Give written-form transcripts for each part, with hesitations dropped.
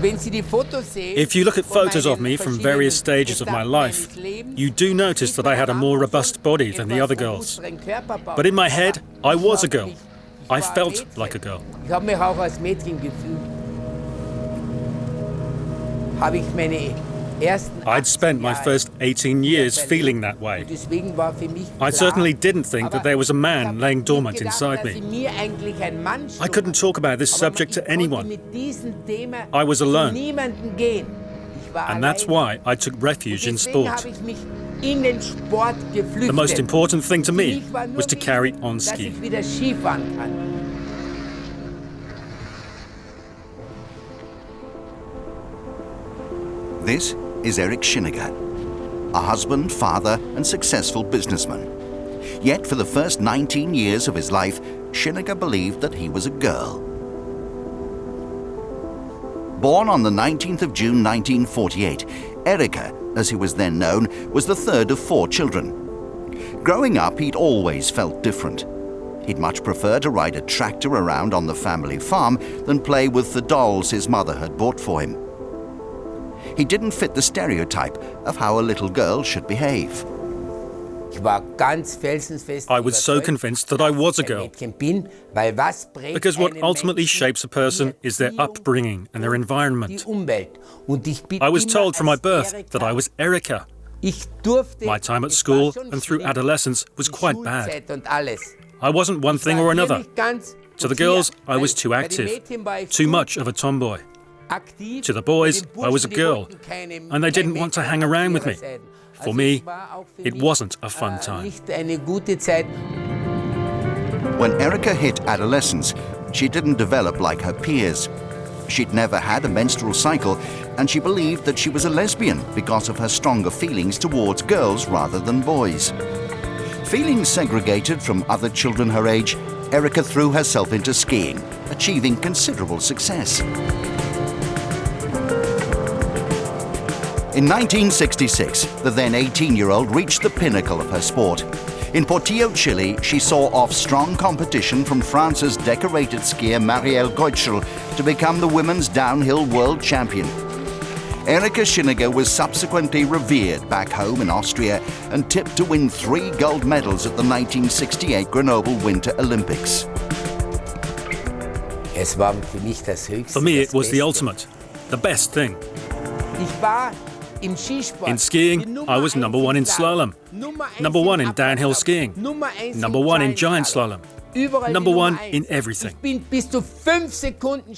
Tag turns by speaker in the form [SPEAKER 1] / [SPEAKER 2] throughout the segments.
[SPEAKER 1] If you look at photos of me from various stages of my life, you do notice that I had a more robust body than the other girls. But in my head, I was a girl. I felt like a girl. I'd spent my first 18 years feeling that way. I certainly didn't think that there was a man laying dormant inside me. I couldn't talk about this subject to anyone. I was alone. And that's why I took refuge in sport. The most important thing to me was to carry on skiing.
[SPEAKER 2] This is Erik Schinegger, a husband, father, and successful businessman. Yet for the first 19 years of his life, Schinegger believed that he was a girl. Born on the 19th of June 1948, Erika, as he was then known, was the third of 4 children. Growing up, he'd always felt different. He'd much prefer to ride a tractor around on the family farm than play with the dolls his mother had bought for him. He didn't fit the stereotype of how a little girl should behave.
[SPEAKER 1] I was so convinced that I was a girl. Because what ultimately shapes a person is their upbringing and their environment. I was told from my birth that I was Erika. My time at school and through adolescence was quite bad. I wasn't one thing or another. To the girls, I was too active, too much of a tomboy. To the boys, I was a girl, and they didn't want to hang around with me. For me, it wasn't a fun time.
[SPEAKER 2] When Erika hit adolescence, she didn't develop like her peers. She'd never had a menstrual cycle, and she believed that she was a lesbian because of her stronger feelings towards girls rather than boys. Feeling segregated from other children her age, Erika threw herself into skiing, achieving considerable success. In 1966, the then 18-year-old reached the pinnacle of her sport. In Portillo, Chile, she saw off strong competition from France's decorated skier Marielle Goitschel to become the women's downhill world champion. Erika Schinegger was subsequently revered back home in Austria and tipped to win 3 gold medals at the 1968 Grenoble Winter Olympics.
[SPEAKER 1] For me, it was the ultimate, the best thing. In skiing, I was number 1 in slalom, number 1 in downhill skiing, number 1 in giant slalom, number 1 in everything.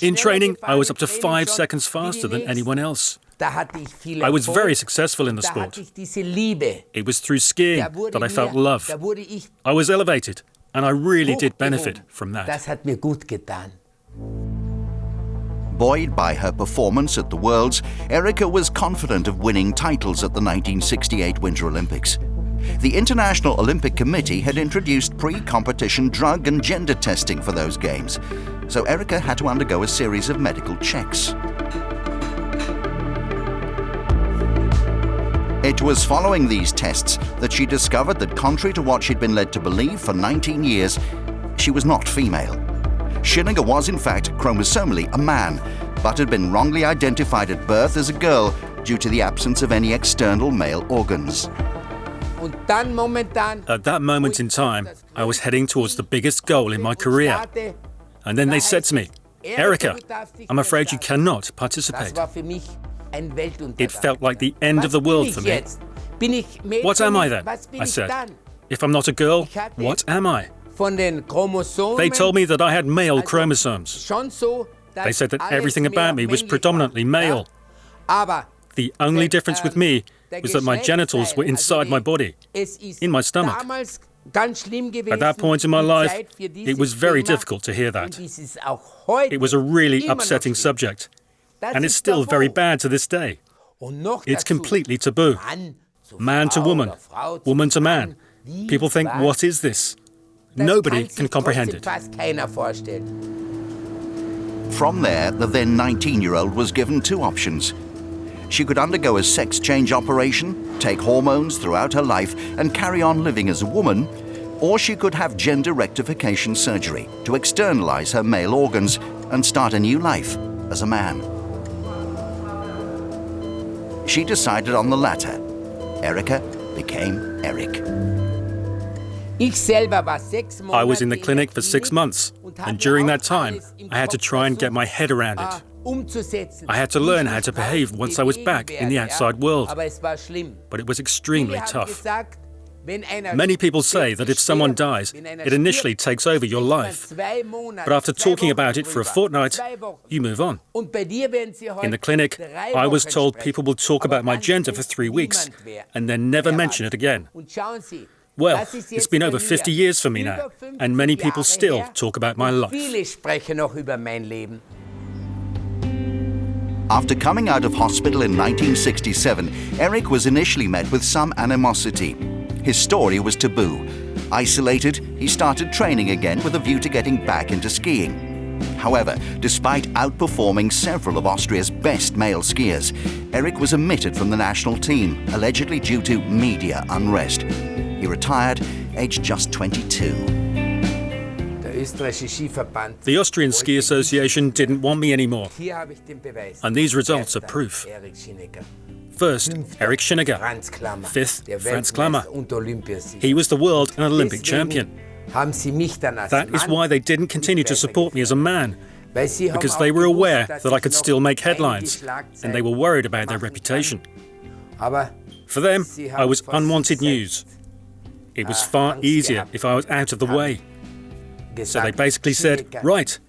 [SPEAKER 1] In training, I was up to 5 seconds faster than anyone else. I was very successful in the sport. It was through skiing that I felt love. I was elevated, and I really did benefit from that.
[SPEAKER 2] Buoyed by her performance at the Worlds, Erika was confident of winning titles at the 1968 Winter Olympics. The International Olympic Committee had introduced pre-competition drug and gender testing for those games, so Erika had to undergo a series of medical checks. It was following these tests that she discovered that, contrary to what she'd been led to believe for 19 years, she was not female. Schinegger was, in fact, chromosomally a man, but had been wrongly identified at birth as a girl due to the absence of any external male organs.
[SPEAKER 1] At that moment in time, I was heading towards the biggest goal in my career. And then they said to me, "Erika, I'm afraid you cannot participate." It felt like the end of the world for me. What am I then? I said. If I'm not a girl, what am I? They told me that I had male chromosomes. They said that everything about me was predominantly male. The only difference with me was that my genitals were inside my body, in my stomach. At that point in my life, it was very difficult to hear that. It was a really upsetting subject, and it's still very bad to this day. It's completely taboo. Man to woman, woman to man. People think, what is this? Nobody can comprehend it.
[SPEAKER 2] From there, the then 19-year-old was given 2 options. She could undergo a sex change operation, take hormones throughout her life, and carry on living as a woman, or she could have gender rectification surgery to externalize her male organs and start a new life as a man. she decided on the latter. Erika became Erik.
[SPEAKER 1] I was in the clinic for 6 months, and during that time, I had to try and get my head around it. I had to learn how to behave once I was back in the outside world, but it was extremely tough. Many people say that if someone dies, it initially takes over your life. But after talking about it for a fortnight, you move on. In the clinic, I was told people will talk about my gender for 3 weeks and then never mention it again. Well, it's been over 50 years for me now, and many people still talk about my life.
[SPEAKER 2] After coming out of hospital in 1967, Erik was initially met with some animosity. His story was taboo. Isolated, he started training again with a view to getting back into skiing. However, despite outperforming several of Austria's best male skiers, Erik was omitted from the national team, allegedly due to media unrest. He retired, aged just 22.
[SPEAKER 1] The Austrian Ski Association didn't want me anymore, and these results are proof. First, Erik Schinegger. Fifth, Franz Klammer. He was the world and Olympic champion. That is why they didn't continue to support me as a man, because they were aware that I could still make headlines, and they were worried about their reputation. For them, I was unwanted news. It was far easier if I was out of the way. So they basically said, right,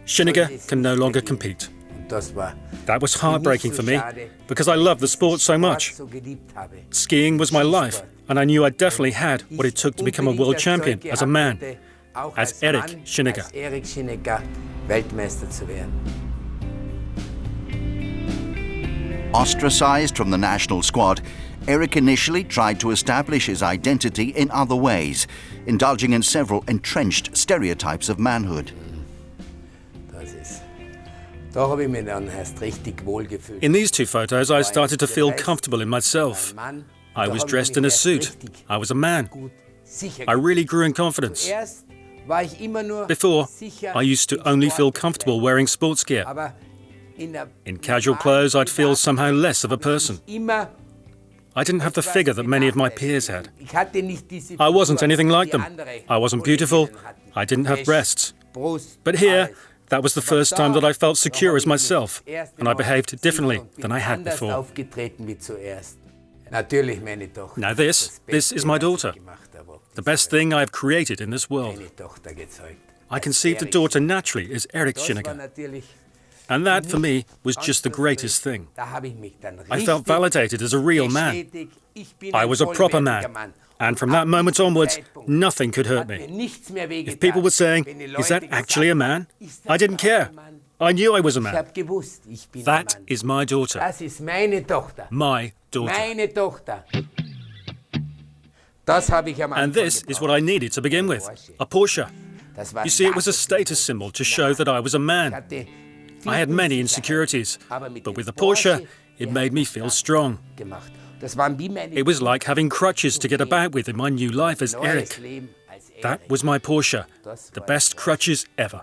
[SPEAKER 1] Schinegger can no longer compete. That was heartbreaking for me, because I loved the sport so much. Skiing was my life, and I knew I definitely had what it took to become a world champion as a man, as Erik Schinegger.
[SPEAKER 2] Ostracized from the national squad, Erik initially tried to establish his identity in other ways, indulging in several entrenched stereotypes of manhood.
[SPEAKER 1] In these 2 photos, I started to feel comfortable in myself. I was dressed in a suit. I was a man. I really grew in confidence. Before, I used to only feel comfortable wearing sports gear. In casual clothes, I'd feel somehow less of a person. I didn't have the figure that many of my peers had. I wasn't anything like them. I wasn't beautiful. I didn't have breasts. But here, that was the first time that I felt secure as myself, and I behaved differently than I had before. Now this is my daughter, the best thing I've created in this world. I conceived a daughter naturally as Erik Schinegger. And that, for me, was just the greatest thing. I felt validated as a real man. I was a proper man. And from that moment onwards, nothing could hurt me. If people were saying, is that actually a man? I didn't care. I knew I was a man. That is my daughter. My daughter. And this is what I needed to begin with, a Porsche. You see, it was a status symbol to show that I was a man. I had many insecurities, but with the Porsche, it made me feel strong. It was like having crutches to get about with in my new life as Erik. That was my Porsche, the best crutches ever.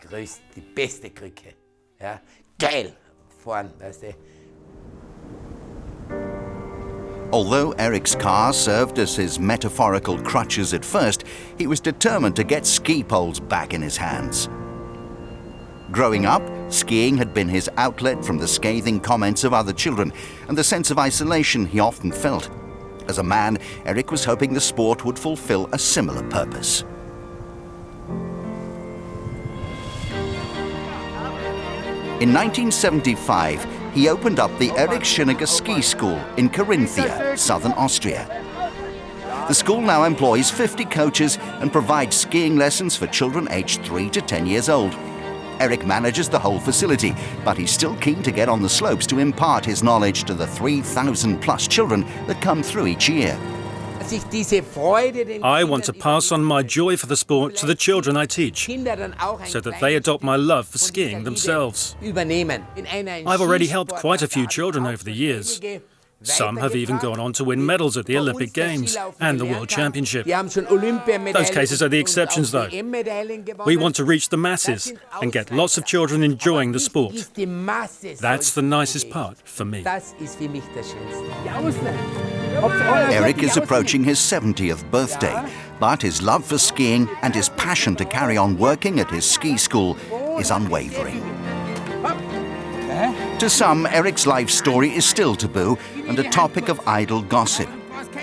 [SPEAKER 2] Although Erik's car served as his metaphorical crutches at first, he was determined to get ski poles back in his hands. Growing up, skiing had been his outlet from the scathing comments of other children and the sense of isolation he often felt. As a man, Erik was hoping the sport would fulfill a similar purpose. In 1975, he opened up the Erik Schinegger Ski School in Carinthia, southern Austria. The school now employs 50 coaches and provides skiing lessons for children aged 3 to 10 years old. Erik manages the whole facility, but he's still keen to get on the slopes to impart his knowledge to the 3,000+ children that come through each year.
[SPEAKER 1] I want to pass on my joy for the sport to the children I teach, so that they adopt my love for skiing themselves. I've already helped quite a few children over the years. Some have even gone on to win medals at the Olympic Games and the World Championship. Those cases are the exceptions, though. We want to reach the masses and get lots of children enjoying the sport. That's the nicest part for me.
[SPEAKER 2] Erik is approaching his 70th birthday, but his love for skiing and his passion to carry on working at his ski school is unwavering. To some, Erik's life story is still taboo and a topic of idle gossip.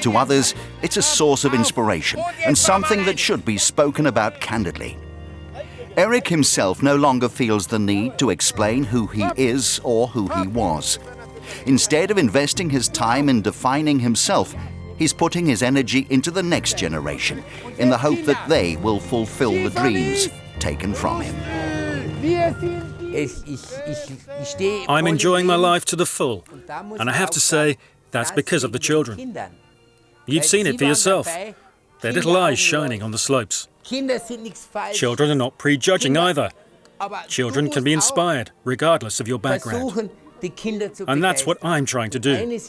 [SPEAKER 2] To others, it's a source of inspiration and something that should be spoken about candidly. Erik himself no longer feels the need to explain who he is or who he was. Instead of investing his time in defining himself, he's putting his energy into the next generation in the hope that they will fulfill the dreams taken from him.
[SPEAKER 1] I'm enjoying my life to the full, and I have to say, that's because of the children. You've seen it for yourself. Their little eyes shining on the slopes. Children are not prejudging either. Children can be inspired, regardless of your background. And that's what I'm trying to do.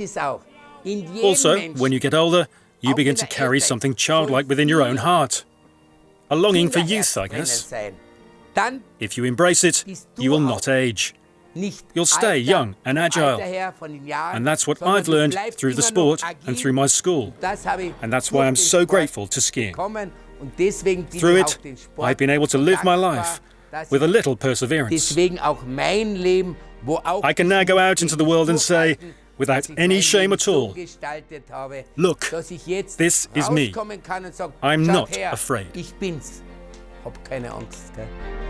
[SPEAKER 1] Also, when you get older, you begin to carry something childlike within your own heart. A longing for youth, I guess. If you embrace it, you will not age. You'll stay young and agile. And that's what I've learned through the sport and through my school. And that's why I'm so grateful to skiing. Through it, I've been able to live my life with a little perseverance. I can now go out into the world and say, without any shame at all, look, this is me. I'm not afraid.
[SPEAKER 3] Hab keine Angst. Gell?